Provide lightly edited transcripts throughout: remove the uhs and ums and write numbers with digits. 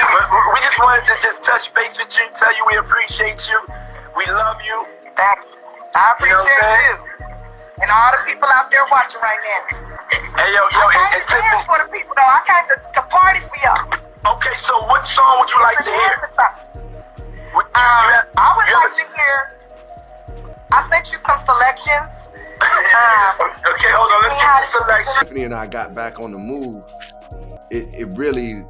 We just wanted to just touch base with you, tell you we appreciate you. We love you. Thank you. I appreciate you. And all the people out there watching right now. Hey, yo, I came to dance for the people, though. I came to party for y'all. Okay, so what song would you like to hear? I would like to hear. I sent you some selections. Okay, hold on. Let's get the selection. Tiffany and I got back on the move. It really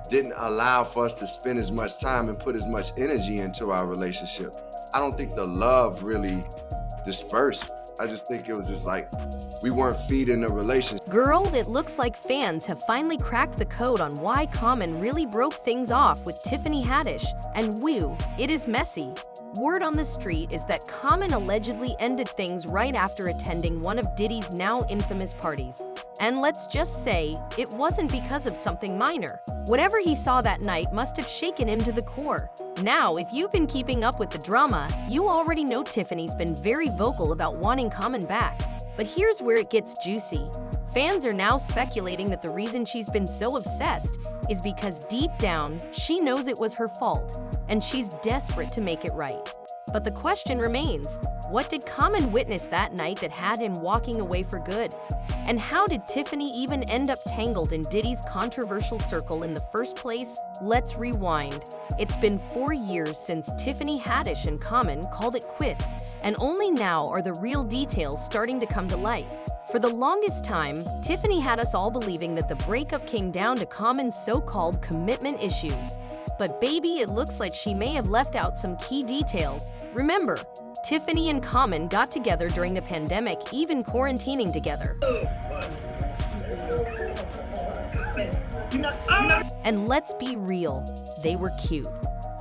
didn't allow for us to spend as much time and put as much energy into our relationship. I don't think the love really dispersed. I just think it was just like we weren't feeding the relationship. Girl, it looks like fans have finally cracked the code on why Common really broke things off with Tiffany Haddish, and woo, it is messy. Word on the street is that Common allegedly ended things right after attending one of Diddy's now infamous parties. And let's just say, it wasn't because of something minor. Whatever he saw that night must have shaken him to the core. Now, if you've been keeping up with the drama, you already know Tiffany's been very vocal about wanting Common back. But here's where it gets juicy. Fans are now speculating that the reason she's been so obsessed is because deep down, she knows it was her fault, and she's desperate to make it right. But the question remains, what did Common witness that night that had him walking away for good? And how did Tiffany even end up tangled in Diddy's controversial circle in the first place? Let's rewind. It's been 4 years since Tiffany Haddish and Common called it quits, and only now are the real details starting to come to light. For the longest time, Tiffany had us all believing that the breakup came down to Common's so-called commitment issues. But baby, it looks like she may have left out some key details. Remember, Tiffany and Common got together during the pandemic, even quarantining together. And let's be real, they were cute.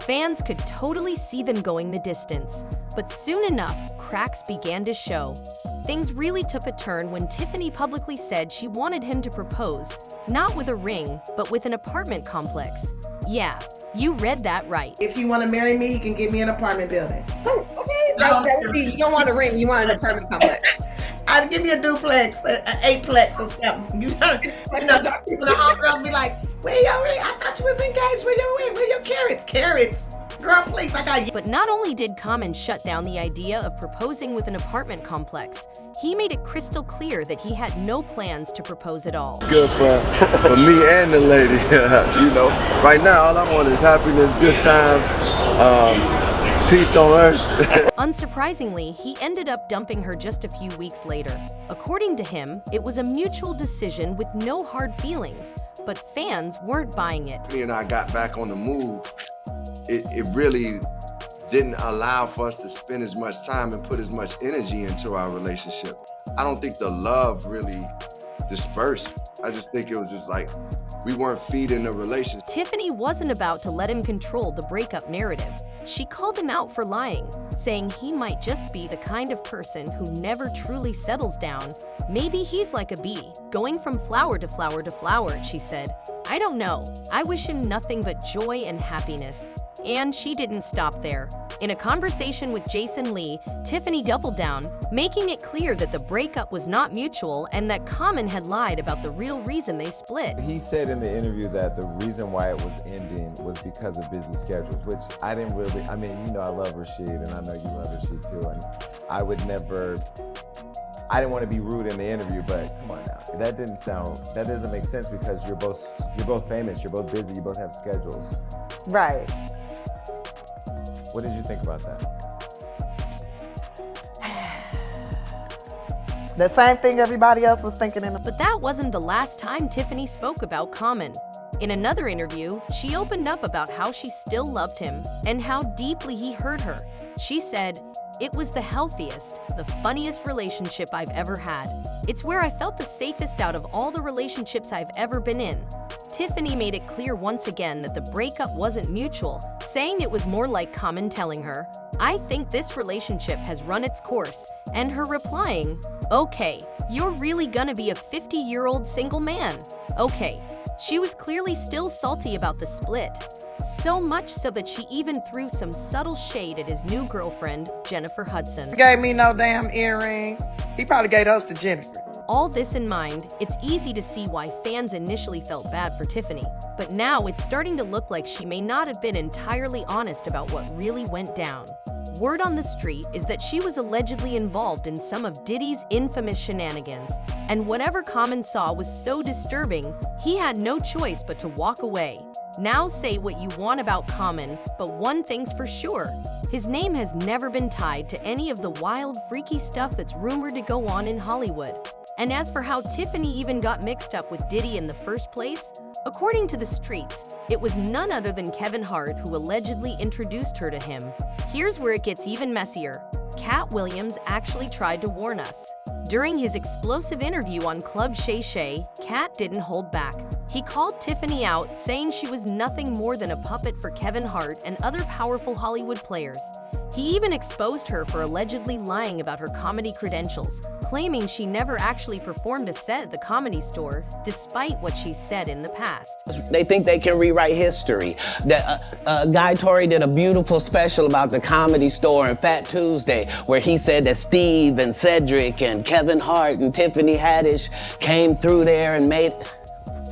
Fans could totally see them going the distance. But soon enough, cracks began to show. Things really took a turn when Tiffany publicly said she wanted him to propose, not with a ring, but with an apartment complex. Yeah, you read that right. If he want to marry me, he can get me an apartment building. Oh, okay. That would be, you don't want a ring, you want an apartment complex. I'd give me a duplex, an eightplex or something. You know, people the homegirls be like, where your ring? I thought you was engaged. Where your ring? Where your carrots? Carrots. Girl, please, I got you. But not only did Common shut down the idea of proposing with an apartment complex, he made it crystal clear that he had no plans to propose at all. Good for me and the lady. You know, right now all I want is happiness, good times, peace on earth. Unsurprisingly, he ended up dumping her just a few weeks later. According to him, it was a mutual decision with no hard feelings, but fans weren't buying it. Tiffany and I got back on the move. It really didn't allow for us to spend as much time and put as much energy into our relationship. I don't think the love really dispersed. I just think it was just like we weren't feeding the relationship. Tiffany wasn't about to let him control the breakup narrative. She called him out for lying, saying he might just be the kind of person who never truly settles down. Maybe he's like a bee, going from flower to flower to flower, she said. I don't know. I wish him nothing but joy and happiness. And she didn't stop there. In a conversation with Jason Lee, Tiffany doubled down, making it clear that the breakup was not mutual and that Common had lied about the real reason they split. He said in the interview that the reason why it was ending was because of busy schedules, which I didn't really, I mean, you know, I love Rashid and I know you love Rashid too, and I would never, I didn't want to be rude in the interview, but come on now. That doesn't make sense because you're both famous, you're both busy, you both have schedules. Right. What did you think about that? The same thing everybody else was thinking. But that wasn't the last time Tiffany spoke about Common. In another interview, she opened up about how she still loved him and how deeply he hurt her. She said, "It was the healthiest, the funniest relationship I've ever had. It's where I felt the safest out of all the relationships I've ever been in." Tiffany made it clear once again that the breakup wasn't mutual, saying it was more like Common telling her, "I think this relationship has run its course," and her replying, "Okay, you're really gonna be a 50-year-old single man. Okay." She was clearly still salty about the split. So much so that she even threw some subtle shade at his new girlfriend, Jennifer Hudson. He gave me no damn earrings. He probably gave those to Jennifer. all this in mind, it's easy to see why fans initially felt bad for Tiffany. But now it's starting to look like she may not have been entirely honest about what really went down. Word on the street is that she was allegedly involved in some of Diddy's infamous shenanigans, and whatever Common saw was so disturbing, he had no choice but to walk away. Now say what you want about Common, but one thing's for sure. His name has never been tied to any of the wild, freaky stuff that's rumored to go on in Hollywood. And as for how Tiffany even got mixed up with Diddy in the first place, according to the streets, it was none other than Kevin Hart who allegedly introduced her to him. Here's where it gets even messier. Cat Williams actually tried to warn us. During his explosive interview on Club Shay Shay, Cat didn't hold back. He called Tiffany out, saying she was nothing more than a puppet for Kevin Hart and other powerful Hollywood players. He even exposed her for allegedly lying about her comedy credentials, claiming she never actually performed a set at the Comedy Store, despite what she said in the past. They think they can rewrite history. Guy Torrey did a beautiful special about the Comedy Store and Fat Tuesday, where he said that Steve and Cedric and Kevin Hart and Tiffany Haddish came through there and made...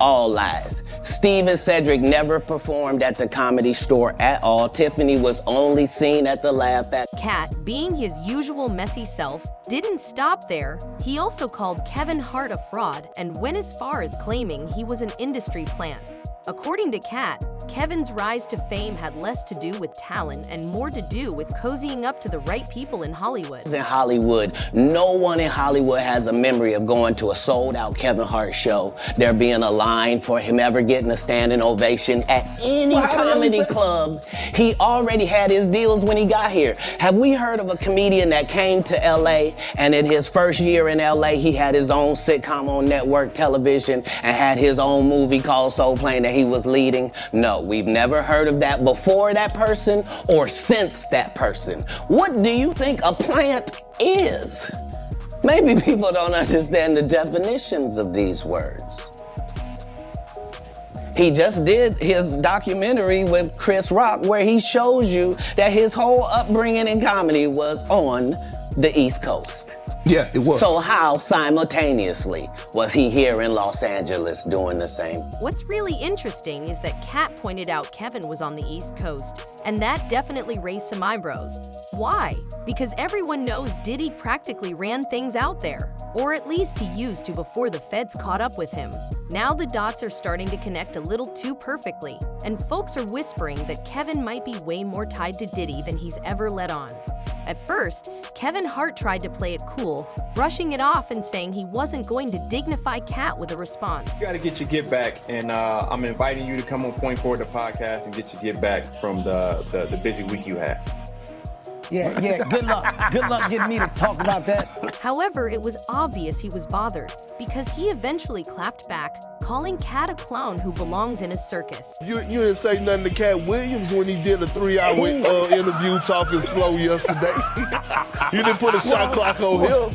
All lies. Steve and Cedric never performed at the Comedy Store at all. Tiffany was only seen at the Laugh At. Cat, being his usual messy self, didn't stop there. He also called Kevin Hart a fraud and went as far as claiming he was an industry plant. According to Cat, Kevin's rise to fame had less to do with talent and more to do with cozying up to the right people in Hollywood. In Hollywood, no one in Hollywood has a memory of going to a sold-out Kevin Hart show, there being a line for him ever getting a standing ovation at any comedy club. He already had his deals when he got here. Have we heard of a comedian that came to LA and in his first year in LA, he had his own sitcom on network television and had his own movie called Soul Plane that he was leading? No, we've never heard of that before that person or since that person. What do you think a plant is? Maybe people don't understand the definitions of these words. He just did his documentary with Chris Rock where he shows you that his whole upbringing in comedy was on the East Coast. Yeah, it was. So how simultaneously was he here in Los Angeles doing the same? What's really interesting is that Kat pointed out Kevin was on the East Coast, and that definitely raised some eyebrows. Why? Because everyone knows Diddy practically ran things out there, or at least he used to before the feds caught up with him. Now the dots are starting to connect a little too perfectly, and folks are whispering that Kevin might be way more tied to Diddy than he's ever let on. At first, Kevin Hart tried to play it cool, brushing it off and saying he wasn't going to dignify Kat with a response. You got to get your get back, and I'm inviting you to come on Point Forward, the podcast, and get your get back from the busy week you had. Yeah, good luck. Good luck getting me to talk about that. However, it was obvious he was bothered, because he eventually clapped back, calling Kat a clown who belongs in a circus. You didn't say nothing to Cat Williams when he did a 3-hour interview talking slow yesterday. You didn't put a shot clock on him.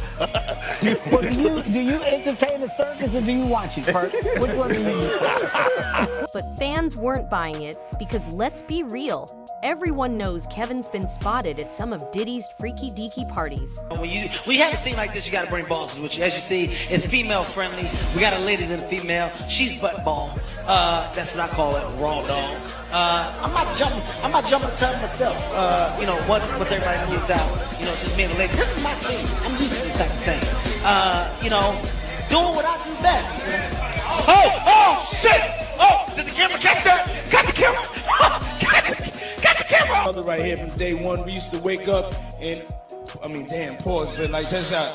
Well, do you entertain the circus or do you watch it, Hart? Which one do you do? But fans weren't buying it, because let's be real, everyone knows Kevin's been spotted at some of Diddy's freaky deaky parties. When you have a scene like this, you gotta bring bosses with you. As you see, it's female friendly. We got a ladies and a female. She's butt ball. That's what I call it, raw dog. I'm not jumping the tub myself. Once everybody gets out, just me and the lady. This is my scene. I'm used to this type of thing. Doing what I do best. Oh shit! Oh, did the camera catch that? Got the camera! Got the camera! Brother right here from day one, we used to wake up and, pause, but like that's how.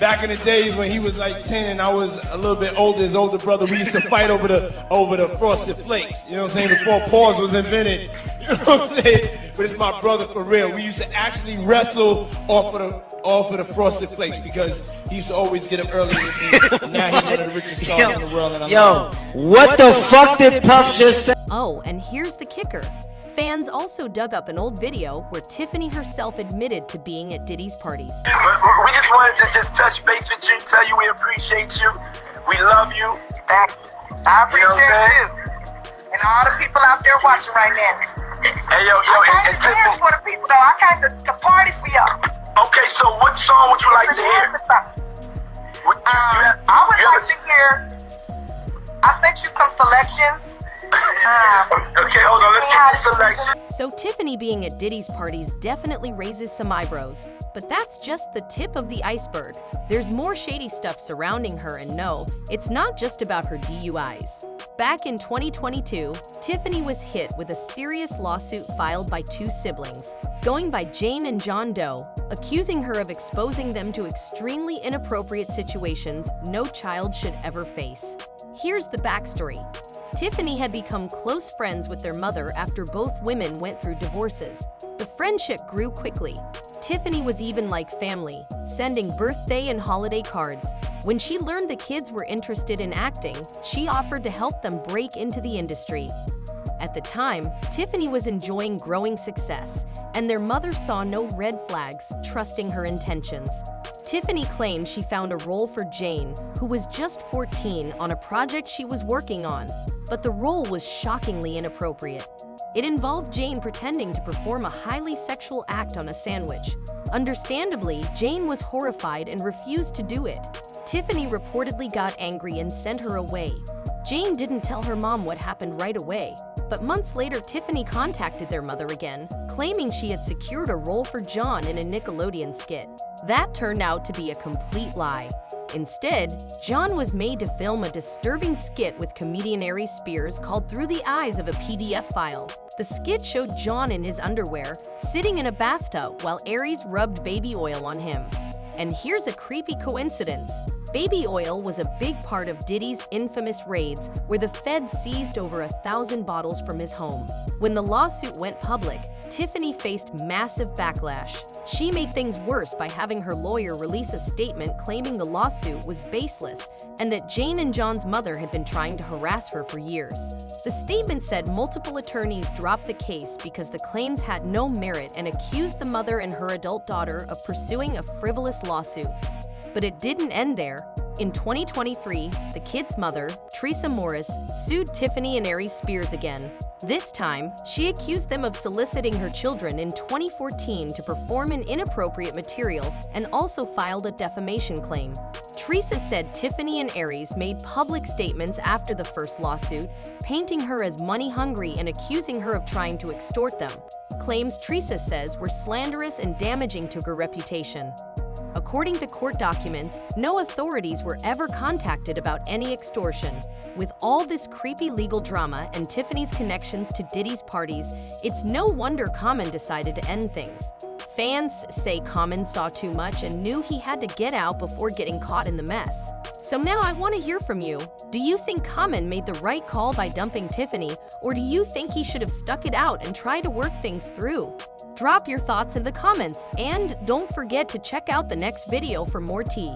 Back in the days when he was like 10 and I was a little bit older, his older brother, we used to fight over the Frosted Flakes. You know what I'm saying? Before pause was invented. You know what I'm saying? But it's my brother for real. We used to actually wrestle off of the Frosted Flakes because he used to always get them early. Now he's one of the richest stars in the world. And what the fuck did Puff just say? Oh, and here's the kicker. Fans also dug up an old video where Tiffany herself admitted to being at Diddy's parties. We just wanted to just touch base with you, tell you we appreciate you, we love you. I appreciate you. And all the people out there watching right now. Hey, yo, and Tiffany. For the people though, I came to party for y'all. Okay, so what song would you like to hear? I would like to hear. I sent you some selections. Okay, hold on. Let's get the selection. So Tiffany being at Diddy's parties definitely raises some eyebrows, but that's just the tip of the iceberg. There's more shady stuff surrounding her, and no, it's not just about her DUIs. Back in 2022, Tiffany was hit with a serious lawsuit filed by two siblings, going by Jane and John Doe, accusing her of exposing them to extremely inappropriate situations no child should ever face. Here's the backstory. Tiffany had become close friends with their mother after both women went through divorces. The friendship grew quickly. Tiffany was even like family, sending birthday and holiday cards. When she learned the kids were interested in acting, she offered to help them break into the industry. At the time, Tiffany was enjoying growing success, and their mother saw no red flags, trusting her intentions. Tiffany claimed she found a role for Jane, who was just 14, on a project she was working on, but the role was shockingly inappropriate. It involved Jane pretending to perform a highly sexual act on a sandwich. Understandably, Jane was horrified and refused to do it. Tiffany reportedly got angry and sent her away. Jane didn't tell her mom what happened right away, but months later Tiffany contacted their mother again, claiming she had secured a role for John in a Nickelodeon skit. That turned out to be a complete lie. Instead, John was made to film a disturbing skit with comedian Aries Spears called Through the Eyes of a PDF file. The skit showed John in his underwear, sitting in a bathtub while Aries rubbed baby oil on him. And here's a creepy coincidence. Baby oil was a big part of Diddy's infamous raids, where the feds seized over 1,000 bottles from his home. When the lawsuit went public, Tiffany faced massive backlash. She made things worse by having her lawyer release a statement claiming the lawsuit was baseless and that Jane and John's mother had been trying to harass her for years. The statement said multiple attorneys dropped the case because the claims had no merit and accused the mother and her adult daughter of pursuing a frivolous lawsuit. But it didn't end there. In 2023, the kids' mother, Teresa Morris, sued Tiffany and Aries Spears again. This time, she accused them of soliciting her children in 2014 to perform an inappropriate material and also filed a defamation claim. Teresa said Tiffany and Aries made public statements after the first lawsuit, painting her as money-hungry and accusing her of trying to extort them. Claims Teresa says were slanderous and damaging to her reputation. According to court documents, no authorities were ever contacted about any extortion. With all this creepy legal drama and Tiffany's connections to Diddy's parties, it's no wonder Common decided to end things. Fans say Common saw too much and knew he had to get out before getting caught in the mess. So now I want to hear from you. Do you think Common made the right call by dumping Tiffany, or do you think he should have stuck it out and tried to work things through? Drop your thoughts in the comments, and don't forget to check out the next video for more tea.